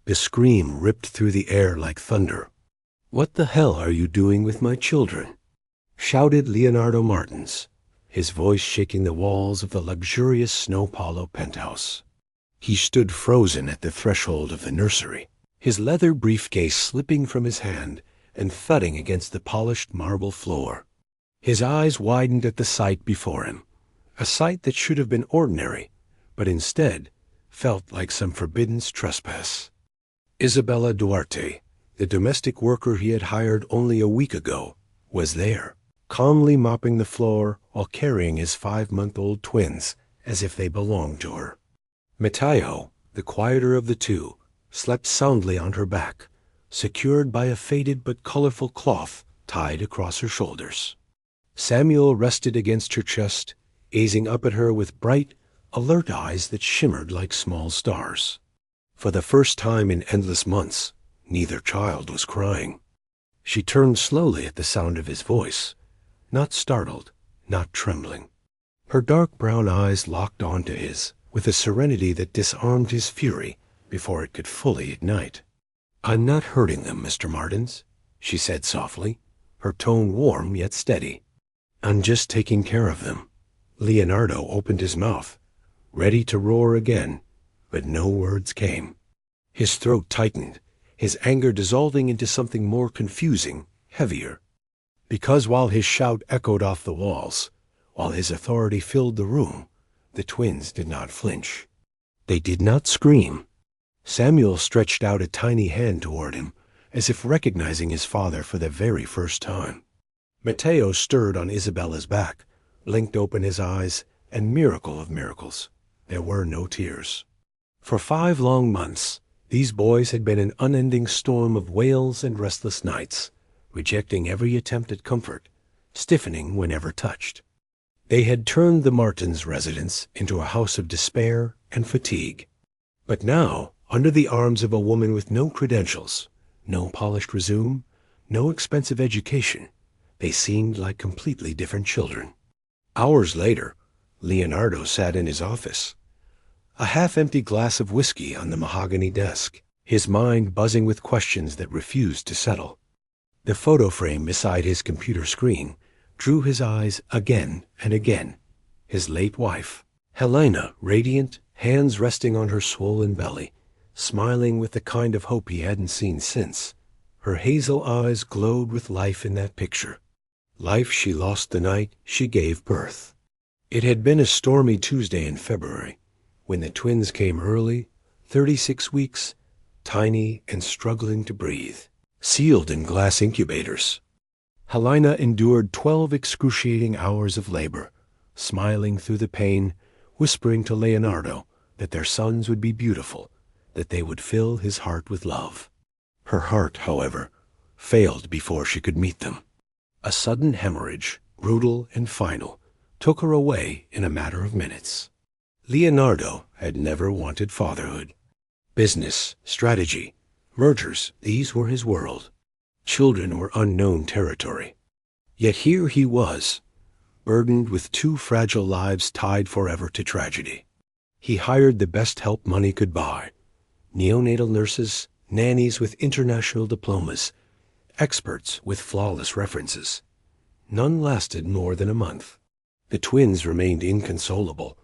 The scream ripped through the air like thunder. "What the hell are you doing with my children?" shouted Leonardo Martins, his voice shaking the walls of the luxurious Snow Paulo penthouse. He stood frozen at the threshold of the nursery, his leather briefcase slipping from his hand and thudding against the polished marble floor. His eyes widened at the sight before him, a sight that should have been ordinary, but instead felt like some forbidden trespass. Isabella Duarte, the domestic worker he had hired only a week ago, was there, calmly mopping the floor while carrying his 5-month-old twins as if they belonged to her. Matteo, the quieter of the two, slept soundly on her back, secured by a faded but colorful cloth tied across her shoulders. Samuel rested against her chest, gazing up at her with bright, alert eyes that shimmered like small stars. For the first time in endless months, neither child was crying. She turned slowly at the sound of his voice, not startled, not trembling. Her dark brown eyes locked onto his with a serenity that disarmed his fury before it could fully ignite. "I'm not hurting them, Mr. Martins," she said softly, her tone warm yet steady. "I'm just taking care of them." Leonardo opened his mouth, ready to roar again, but no words came. His throat tightened, his anger dissolving into something more confusing, heavier. Because while his shout echoed off the walls, while his authority filled the room, the twins did not flinch. They did not scream. Samuel stretched out a tiny hand toward him, as if recognizing his father for the very first time. Matteo stirred on Isabella's back, blinked open his eyes, and miracle of miracles, there were no tears. For 5 long months, these boys had been an unending storm of wails and restless nights, rejecting every attempt at comfort, stiffening whenever touched. They had turned the Martins' residence into a house of despair and fatigue. But now, under the arms of a woman with no credentials, no polished resume, no expensive education, they seemed like completely different children. Hours later, Leonardo sat in his office, a half-empty glass of whiskey on the mahogany desk, his mind buzzing with questions that refused to settle. The photo frame beside his computer screen drew his eyes again and again. His late wife, Helena, radiant, hands resting on her swollen belly, smiling with the kind of hope he hadn't seen since. Her hazel eyes glowed with life in that picture, life she lost the night she gave birth. It had been a stormy Tuesday in February, when the twins came early, 36 weeks, tiny and struggling to breathe, sealed in glass incubators. Helena endured 12 excruciating hours of labor, smiling through the pain, whispering to Leonardo that their sons would be beautiful, that they would fill his heart with love. Her heart, however, failed before she could meet them. A sudden hemorrhage, brutal and final, took her away in a matter of minutes. Leonardo had never wanted fatherhood. Business, strategy, mergers, these were his world. Children were unknown territory. Yet here he was, burdened with 2 fragile lives tied forever to tragedy. He hired the best help money could buy: neonatal nurses, nannies with international diplomas, experts with flawless references. None lasted more than a month. The twins remained inconsolable,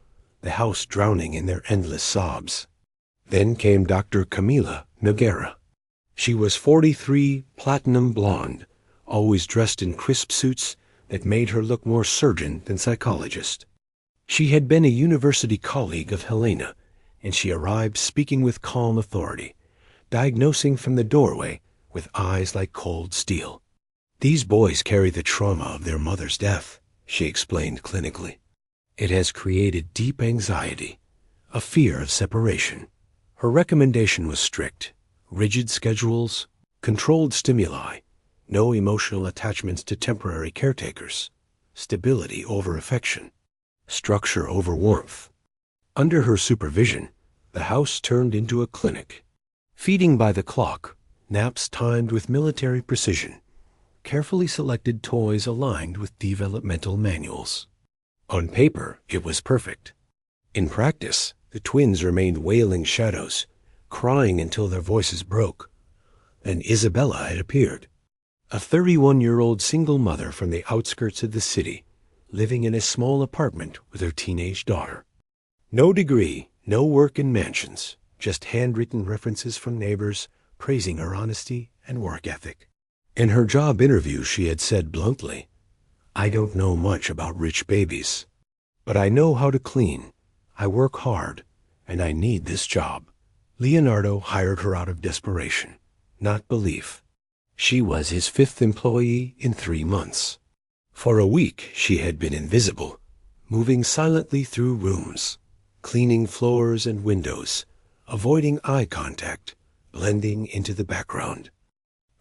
the house drowning in their endless sobs. Then came Dr. Camila Noguera. She was 43, platinum blonde, always dressed in crisp suits that made her look more surgeon than psychologist. She had been a university colleague of Helena, and she arrived speaking with calm authority, diagnosing from the doorway with eyes like cold steel. "These boys carry the trauma of their mother's death," she explained clinically. "It has created deep anxiety, a fear of separation." Her recommendation was strict: rigid schedules, controlled stimuli, no emotional attachments to temporary caretakers, stability over affection, structure over warmth. Under her supervision, the house turned into a clinic. Feeding by the clock, naps timed with military precision, carefully selected toys aligned with developmental manuals. On paper, it was perfect. In practice, the twins remained wailing shadows, crying until their voices broke. And Isabella had appeared, a 31-year-old single mother from the outskirts of the city, living in a small apartment with her teenage daughter. No degree, no work in mansions, just handwritten references from neighbors praising her honesty and work ethic. In her job interview, she had said bluntly, "I don't know much about rich babies, but I know how to clean. I work hard, and I need this job." Leonardo hired her out of desperation, not belief. She was his 5th employee in 3 months. For a week, she had been invisible, moving silently through rooms, cleaning floors and windows, avoiding eye contact, blending into the background.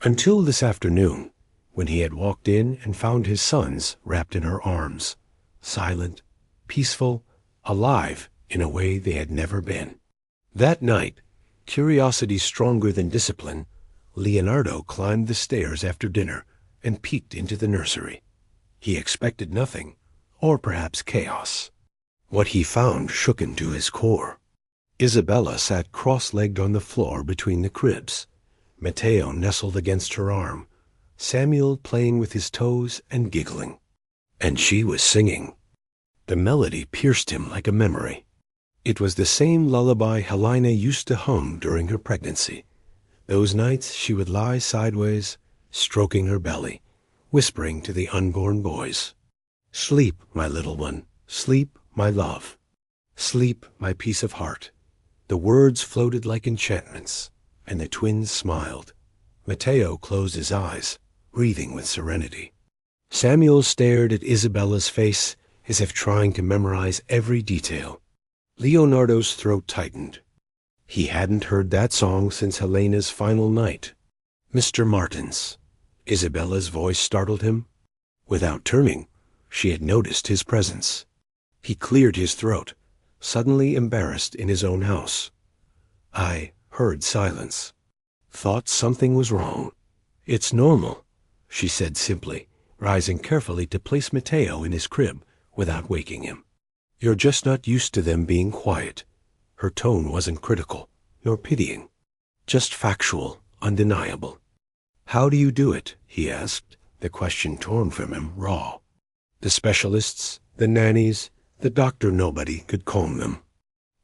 Until this afternoon, when he had walked in and found his sons wrapped in her arms, silent, peaceful, alive in a way they had never been. That night, curiosity stronger than discipline, Leonardo climbed the stairs after dinner and peeked into the nursery. He expected nothing, or perhaps chaos. What he found shook him to his core. Isabella sat cross-legged on the floor between the cribs, Matteo nestled against her arm, Samuel playing with his toes and giggling. And she was singing. The melody pierced him like a memory. It was the same lullaby Helena used to hum during her pregnancy. Those nights she would lie sideways, stroking her belly, whispering to the unborn boys, "Sleep, my little one, sleep, my love. Sleep, my piece of heart." The words floated like enchantments, and the twins smiled. Matteo closed his eyes, breathing with serenity. Samuel stared at Isabella's face as if trying to memorize every detail. Leonardo's throat tightened. He hadn't heard that song since Helena's final night. "Mr. Martins." Isabella's voice startled him. Without turning, she had noticed his presence. He cleared his throat, suddenly embarrassed in his own house. "I heard silence. Thought something was wrong." "It's normal," she said simply, rising carefully to place Matteo in his crib without waking him. "You're just not used to them being quiet." Her tone wasn't critical, nor pitying, just factual, undeniable. "How do you do it?" he asked, the question torn from him, raw. "The specialists, the nannies, the doctor, nobody could calm them."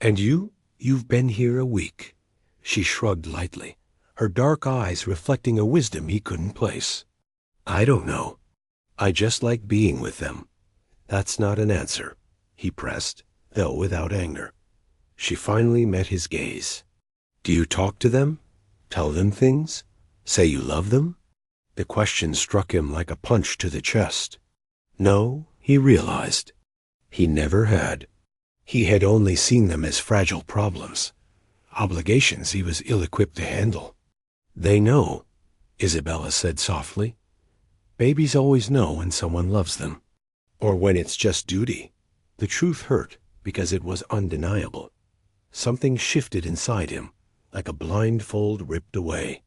"And you've been here a week." She shrugged lightly, her dark eyes reflecting a wisdom he couldn't place. "I don't know. I just like being with them." "That's not an answer," he pressed, though without anger. She finally met his gaze. "Do you talk to them? Tell them things? Say you love them?" The question struck him like a punch to the chest. No, he realized. He never had. He had only seen them as fragile problems, obligations he was ill-equipped to handle. "They know," Isabella said softly. "Babies always know when someone loves them, or when it's just duty." The truth hurt because it was undeniable. Something shifted inside him, like a blindfold ripped away.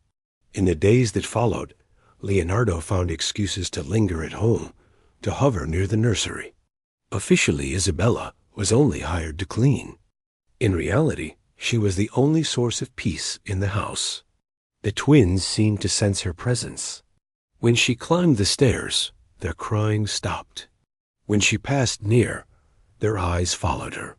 In the days that followed, Leonardo found excuses to linger at home, to hover near the nursery. Officially, Isabella was only hired to clean. In reality, she was the only source of peace in the house. The twins seemed to sense her presence. When she climbed the stairs, their crying stopped. When she passed near, their eyes followed her.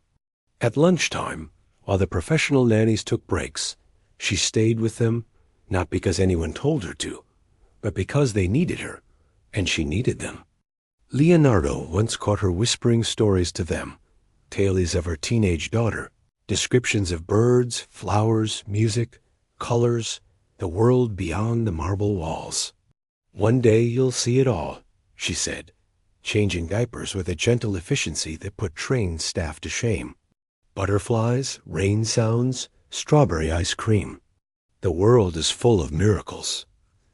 At lunchtime, while the professional nannies took breaks, she stayed with them, not because anyone told her to, but because they needed her, and she needed them. Leonardo once caught her whispering stories to them, tales of her teenage daughter, descriptions of birds, flowers, music, colors, the world beyond the marble walls. "One day you'll see it all," she said, changing diapers with a gentle efficiency that put trained staff to shame. Butterflies, rain sounds, strawberry ice cream. The world is full of miracles.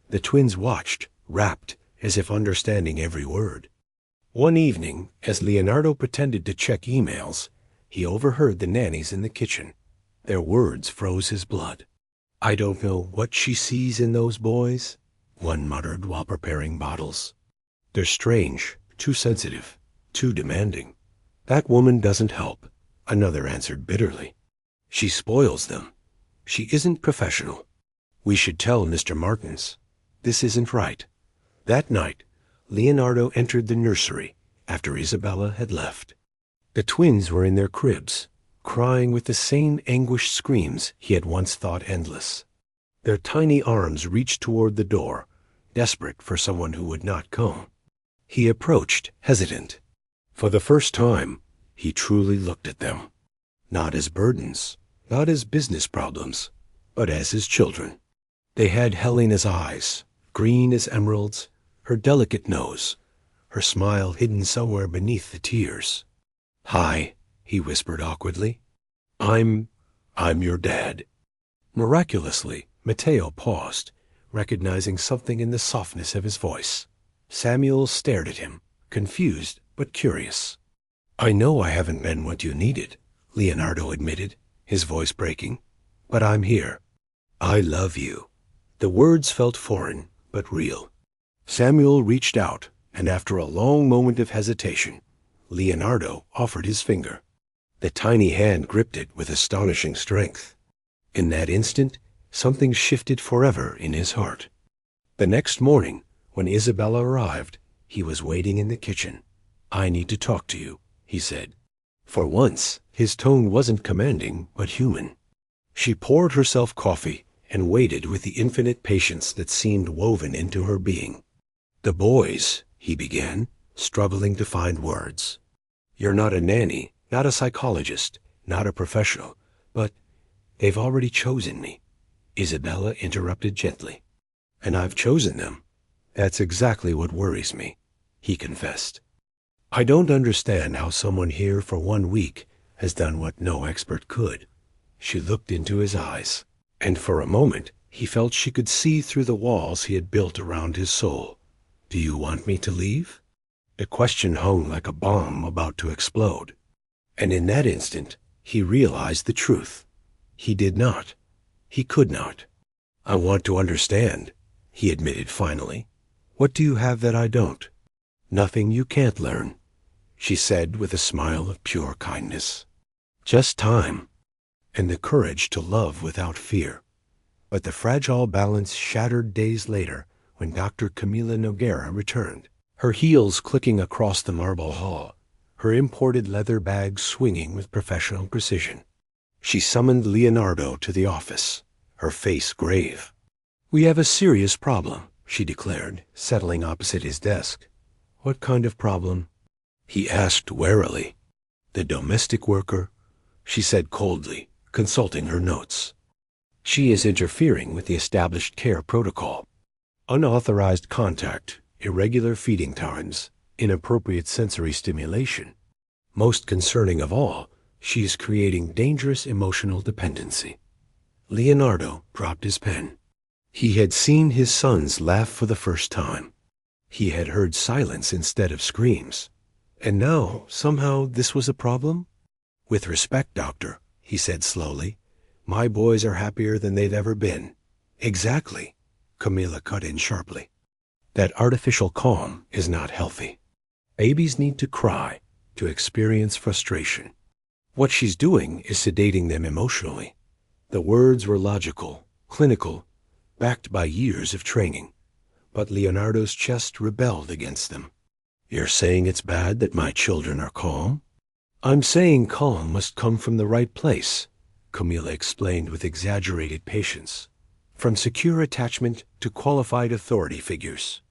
The twins watched, rapt, as if understanding every word. One evening, as Leonardo pretended to check emails, he overheard the nannies in the kitchen. Their words froze his blood. "I don't know what she sees in those boys," one muttered while preparing bottles. "They're strange, too sensitive, too demanding." "That woman doesn't help," another answered bitterly. "She spoils them. She isn't professional. We should tell Mr. Martins. This isn't right." That night, Leonardo entered the nursery after Isabella had left. The twins were in their cribs, crying with the same anguished screams he had once thought endless. Their tiny arms reached toward the door, desperate for someone who would not come. He approached, hesitant. For the first time, he truly looked at them. Not as burdens, not as business problems, but as his children. They had Helena's eyes, green as emeralds, her delicate nose, her smile hidden somewhere beneath the tears. "Hi," he whispered awkwardly. I'm your dad." Miraculously, Matteo paused, recognizing something in the softness of his voice. Samuel stared at him, confused but curious. "I know I haven't been what you needed," Leonardo admitted, his voice breaking. "But I'm here. I love you." The words felt foreign, but real. Samuel reached out, and after a long moment of hesitation, Leonardo offered his finger. The tiny hand gripped it with astonishing strength. In that instant, something shifted forever in his heart. The next morning, when Isabella arrived, he was waiting in the kitchen. "I need to talk to you," he said. For once, his tone wasn't commanding, but human. She poured herself coffee and waited with the infinite patience that seemed woven into her being. "The boys," he began, struggling to find words. "You're not a nanny, not a psychologist, not a professional, but they've already chosen me," Isabella interrupted gently. "And I've chosen them. That's exactly what worries me," he confessed. "I don't understand how someone here for 1 week has done what no expert could." She looked into his eyes, and for a moment he felt she could see through the walls he had built around his soul. "Do you want me to leave?" The question hung like a bomb about to explode. And in that instant, he realized the truth. He did not. He could not. "I want to understand," he admitted finally. "What do you have that I don't?" "Nothing you can't learn," she said with a smile of pure kindness. "Just time, and the courage to love without fear." But the fragile balance shattered days later when Dr. Camila Noguera returned, her heels clicking across the marble hall, her imported leather bag swinging with professional precision. She summoned Leonardo to the office, her face grave. "We have a serious problem," she declared, settling opposite his desk. "What kind of problem?" he asked warily. "The domestic worker," she said coldly, consulting her notes. "She is interfering with the established care protocol. Unauthorized contact, irregular feeding times, inappropriate sensory stimulation. Most concerning of all, she is creating dangerous emotional dependency." Leonardo dropped his pen. He had seen his sons laugh for the first time. He had heard silence instead of screams. And now, somehow, this was a problem? "With respect, doctor," he said slowly, "my boys are happier than they've ever been." "Exactly," Camila cut in sharply. "That artificial calm is not healthy. Babies need to cry, to experience frustration. What she's doing is sedating them emotionally." The words were logical, clinical, backed by years of training. But Leonardo's chest rebelled against them. "You're saying it's bad that my children are calm?" "I'm saying calm must come from the right place," Camila explained with exaggerated patience. "From secure attachment to qualified authority figures.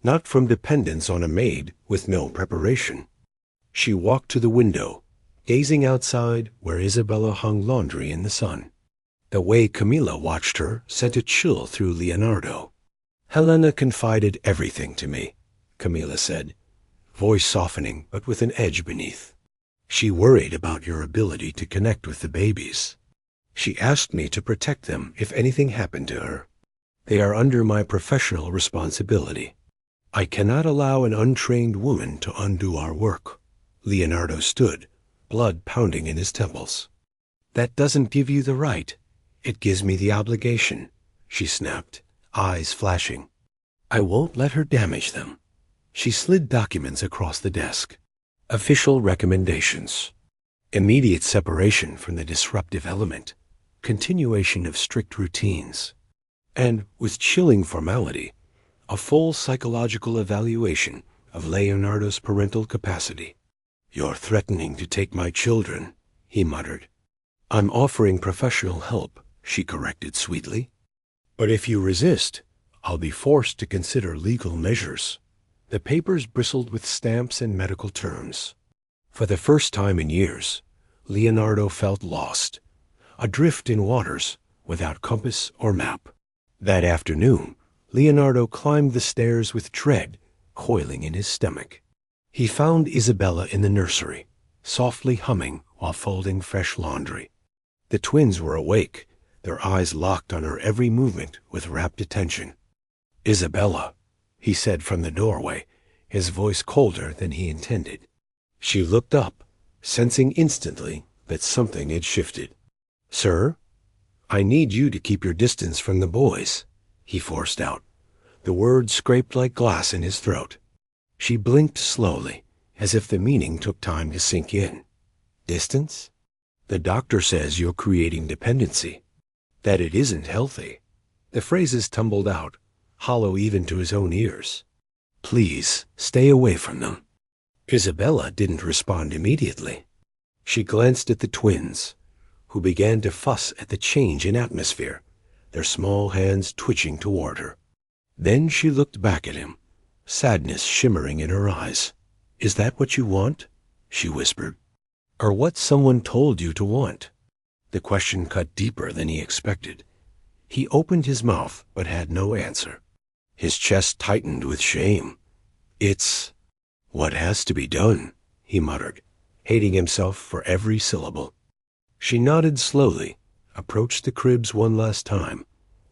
Not from dependence on a maid with no preparation." She walked to the window, gazing outside where Isabella hung laundry in the sun. The way Camila watched her sent a chill through Leonardo. "Helena confided everything to me," Camila said, voice softening but with an edge beneath. "She worried about your ability to connect with the babies. She asked me to protect them if anything happened to her. They are under my professional responsibility. I cannot allow an untrained woman to undo our work." Leonardo stood, blood pounding in his temples. "That doesn't give you the right. It gives me the obligation," she snapped, eyes flashing. "I won't let her damage them." She slid documents across the desk. "Official recommendations. Immediate separation from the disruptive element. continuation of strict routines, and, with chilling formality, a full psychological evaluation of Leonardo's parental capacity. "You're threatening to take my children," he muttered. "I'm offering professional help," she corrected sweetly. "But if you resist, I'll be forced to consider legal measures." The papers bristled with stamps and medical terms. For the first time in years, Leonardo felt lost, adrift in waters without compass or map. That afternoon, Leonardo climbed the stairs with dread coiling in his stomach. He found Isabella in the nursery, softly humming while folding fresh laundry. The twins were awake, their eyes locked on her every movement with rapt attention. "Isabella," he said from the doorway, his voice colder than he intended. She looked up, sensing instantly that something had shifted. "Sir, I need you to keep your distance from the boys," he forced out. The words scraped like glass in his throat. She blinked slowly, as if the meaning took time to sink in. "Distance? The doctor says you're creating dependency, that it isn't healthy." The phrases tumbled out, hollow even to his own ears. "Please, stay away from them." Isabella didn't respond immediately. She glanced at the twins, who began to fuss at the change in atmosphere, their small hands twitching toward her. Then she looked back at him, sadness shimmering in her eyes. "Is that what you want?" she whispered. "Or what someone told you to want?" The question cut deeper than he expected. He opened his mouth but had no answer. His chest tightened with shame. "It's what has to be done," he muttered, hating himself for every syllable. She nodded slowly, approached the cribs one last time,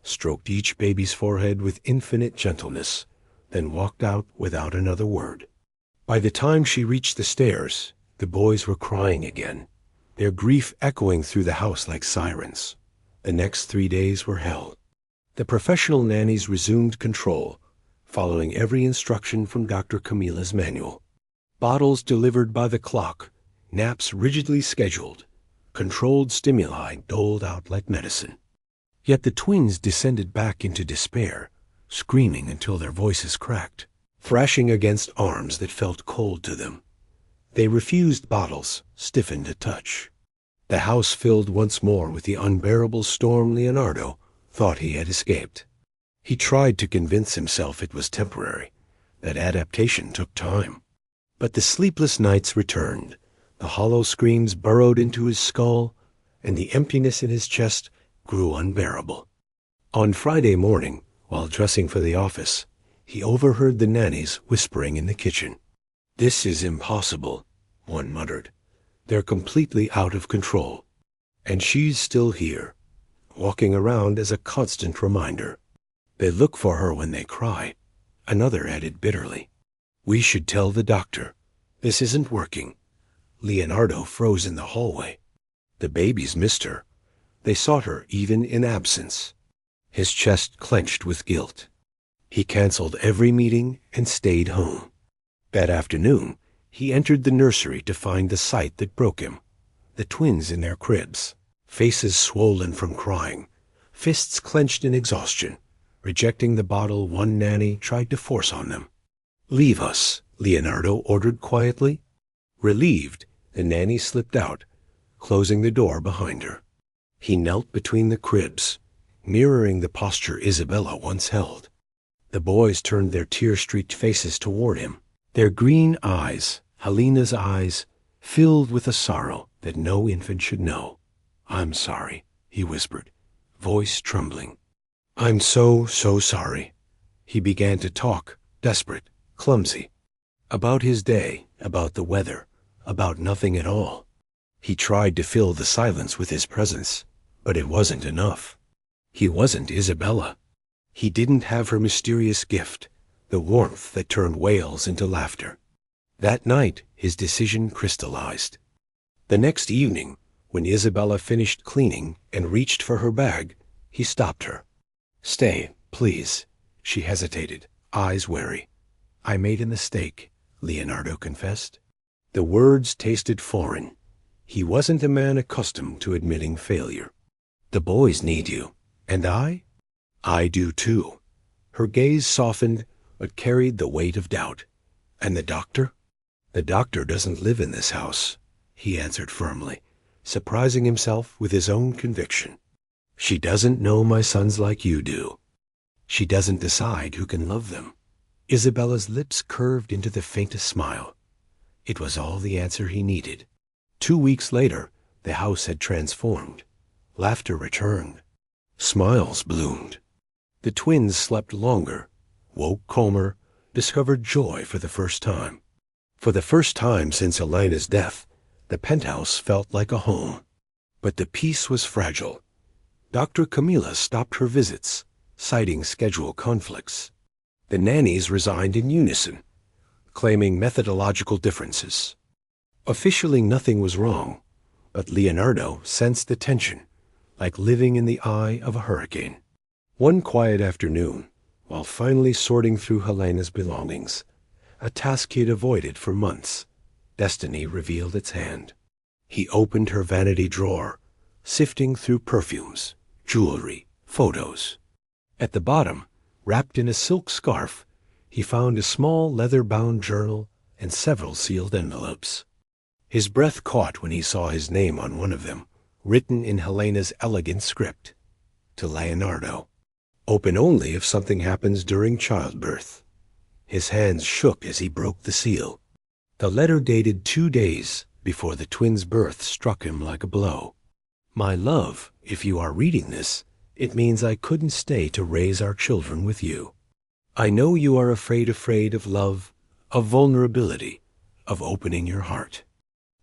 stroked each baby's forehead with infinite gentleness, then walked out without another word. By the time she reached the stairs, the boys were crying again, their grief echoing through the house like sirens. The next 3 days were hell. The professional nannies resumed control, following every instruction from Dr. Camilla's manual. Bottles delivered by the clock, naps rigidly scheduled, controlled stimuli doled out like medicine. Yet the twins descended back into despair, screaming until their voices cracked, thrashing against arms that felt cold to them. They refused bottles, stiffened to touch. The house filled once more with the unbearable storm Leonardo thought he had escaped. He tried to convince himself it was temporary, that adaptation took time. But the sleepless nights returned, the hollow screams burrowed into his skull, and the emptiness in his chest grew unbearable. On Friday morning, while dressing for the office, he overheard the nannies whispering in the kitchen. "This is impossible," one muttered. "They're completely out of control. And she's still here, walking around as a constant reminder. They look for her when they cry," another added bitterly. "We should tell the doctor. This isn't working." Leonardo froze in the hallway. The babies missed her. They sought her even in absence. His chest clenched with guilt. He canceled every meeting and stayed home. That afternoon, he entered the nursery to find the sight that broke him. The twins in their cribs, faces swollen from crying, fists clenched in exhaustion, rejecting the bottle one nanny tried to force on them. "Leave us," Leonardo ordered quietly. Relieved, the nanny slipped out, closing the door behind her. He knelt between the cribs, mirroring the posture Isabella once held. The boys turned their tear-streaked faces toward him, their green eyes, Helena's eyes, filled with a sorrow that no infant should know. "I'm sorry," he whispered, voice trembling. "I'm so sorry." He began to talk, desperate, clumsy, about his day, about the weather, about nothing at all. He tried to fill the silence with his presence, but it wasn't enough. He wasn't Isabella. He didn't have her mysterious gift, the warmth that turned wails into laughter. That night, his decision crystallized. The next evening, when Isabella finished cleaning and reached for her bag, he stopped her. "Stay, please." She hesitated, eyes wary. "I made a mistake," Leonardo confessed. The words tasted foreign. He wasn't a man accustomed to admitting failure. The boys need you. And I? I do too. Her gaze softened, but carried the weight of doubt. And the doctor? The doctor doesn't live in this house, he answered firmly, surprising himself with his own conviction. She doesn't know my sons like you do. She doesn't decide who can love them. Isabella's lips curved into the faintest smile. It was all the answer he needed. 2 weeks later, the house had transformed. Laughter returned. Smiles bloomed. The twins slept longer, woke calmer, discovered joy for the first time. For the first time since Elena's death, the penthouse felt like a home. But the peace was fragile. Dr. Camilla stopped her visits, citing schedule conflicts. The nannies resigned in unison, claiming methodological differences. Officially nothing was wrong, but Leonardo sensed the tension, like living in the eye of a hurricane. One quiet afternoon, while finally sorting through Helena's belongings, a task he had avoided for months, destiny revealed its hand. He opened her vanity drawer, sifting through perfumes, jewelry, photos. At the bottom, wrapped in a silk scarf, he found a small leather-bound journal and several sealed envelopes. His breath caught when he saw his name on one of them, written in Helena's elegant script. To Leonardo. Open only if something happens during childbirth. His hands shook as he broke the seal. The letter dated 2 days before the twins' birth struck him like a blow. My love, if you are reading this, it means I couldn't stay to raise our children with you. I know you are afraid of love, of vulnerability, of opening your heart.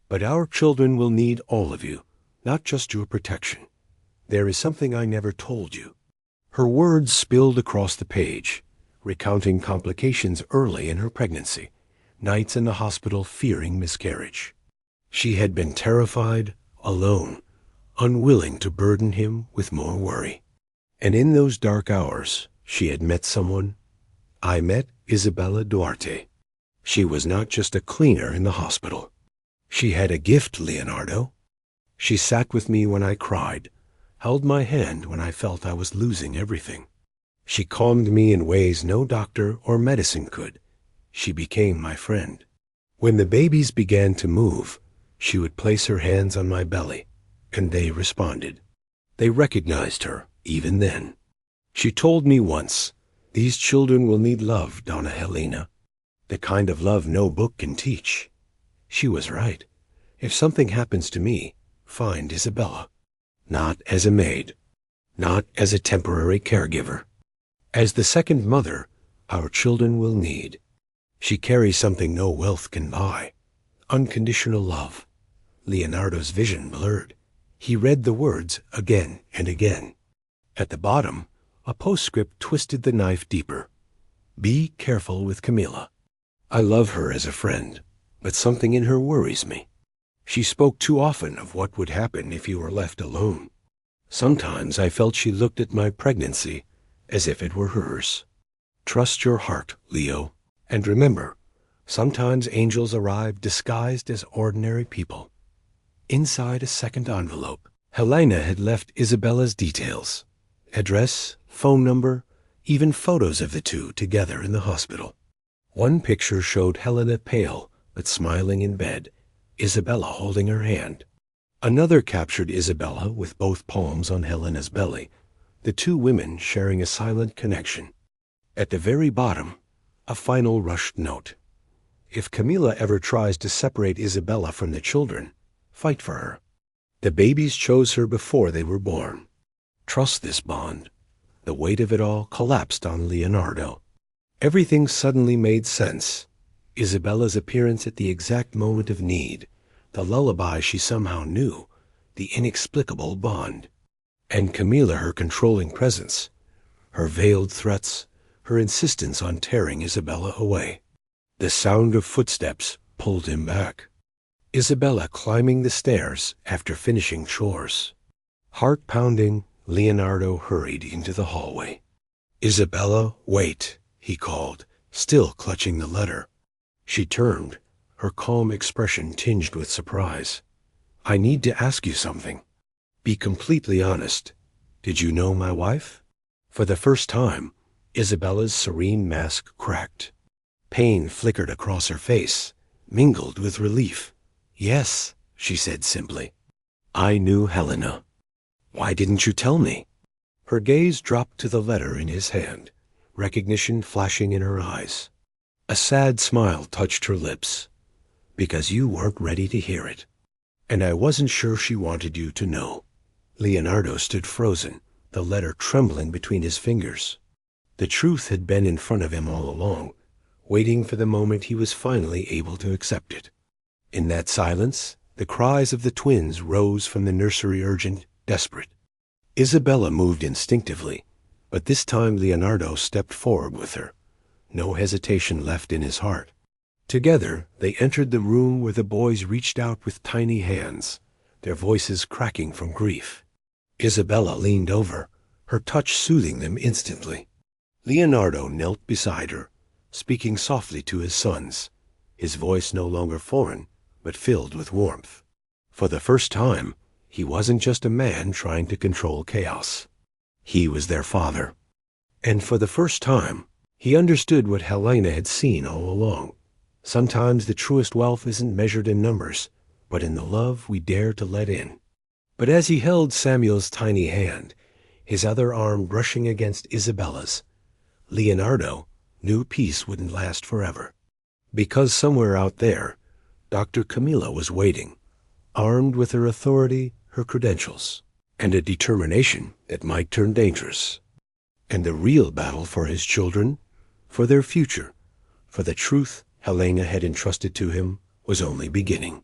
But our children will need all of you, not just your protection. There is something I never told you. Her words spilled across the page, recounting complications early in her pregnancy, nights in the hospital fearing miscarriage. She had been terrified, alone, unwilling to burden him with more worry. And in those dark hours, she had met someone. I met Isabella Duarte. She was not just a cleaner in the hospital. She had a gift, Leonardo. She sat with me when I cried, held my hand when I felt I was losing everything. She calmed me in ways no doctor or medicine could. She became my friend. When the babies began to move, she would place her hands on my belly, and they responded. They recognized her, even then. She told me once, these children will need love, Donna Helena, the kind of love no book can teach. She was right. If something happens to me, find Isabella. Not as a maid, not as a temporary caregiver. As the second mother, our children will need. She carries something no wealth can buy. Unconditional love. Leonardo's vision blurred. He read the words again and again. At the bottom, a postscript twisted the knife deeper. Be careful with Camilla. I love her as a friend, but something in her worries me. She spoke too often of what would happen if you were left alone. Sometimes I felt she looked at my pregnancy as if it were hers. Trust your heart, Leo, and remember, sometimes angels arrive disguised as ordinary people. Inside a second envelope, Helena had left Isabella's details. Address, phone number, even photos of the two together in the hospital. One picture showed Helena pale but smiling in bed, Isabella holding her hand. Another captured Isabella with both palms on Helena's belly, the two women sharing a silent connection. At the very bottom, a final rushed note. If Camilla ever tries to separate Isabella from the children, fight for her. The babies chose her before they were born. Trust this bond. The weight of it all collapsed on Leonardo. Everything suddenly made sense. Isabella's appearance at the exact moment of need, the lullaby she somehow knew, the inexplicable bond. And Camilla, her controlling presence, her veiled threats, her insistence on tearing Isabella away. The sound of footsteps pulled him back. Isabella climbing the stairs after finishing chores. Heart pounding, Leonardo hurried into the hallway. Isabella, wait, he called, still clutching the letter. She turned, her calm expression tinged with surprise. I need to ask you something. Be completely honest. Did you know my wife? For the first time, Isabella's serene mask cracked. Pain flickered across her face, mingled with relief. Yes, she said simply. I knew Helena. Why didn't you tell me? Her gaze dropped to the letter in his hand, recognition flashing in her eyes. A sad smile touched her lips. Because you weren't ready to hear it. And I wasn't sure she wanted you to know. Leonardo stood frozen, the letter trembling between his fingers. The truth had been in front of him all along, waiting for the moment he was finally able to accept it. In that silence, the cries of the twins rose from the nursery urgent, desperate. Isabella moved instinctively, but this time Leonardo stepped forward with her, no hesitation left in his heart. Together, they entered the room where the boys reached out with tiny hands, their voices cracking from grief. Isabella leaned over, her touch soothing them instantly. Leonardo knelt beside her, speaking softly to his sons, his voice no longer foreign, but filled with warmth. For the first time, he wasn't just a man trying to control chaos. He was their father. And for the first time, he understood what Helena had seen all along. Sometimes the truest wealth isn't measured in numbers, but in the love we dare to let in. But as he held Samuel's tiny hand, his other arm brushing against Isabella's, Leonardo knew peace wouldn't last forever. Because somewhere out there, Dr. Camilla was waiting, armed with her authority, her credentials, and a determination that might turn dangerous. And the real battle for his children, for their future, for the truth Helena had entrusted to him, was only beginning.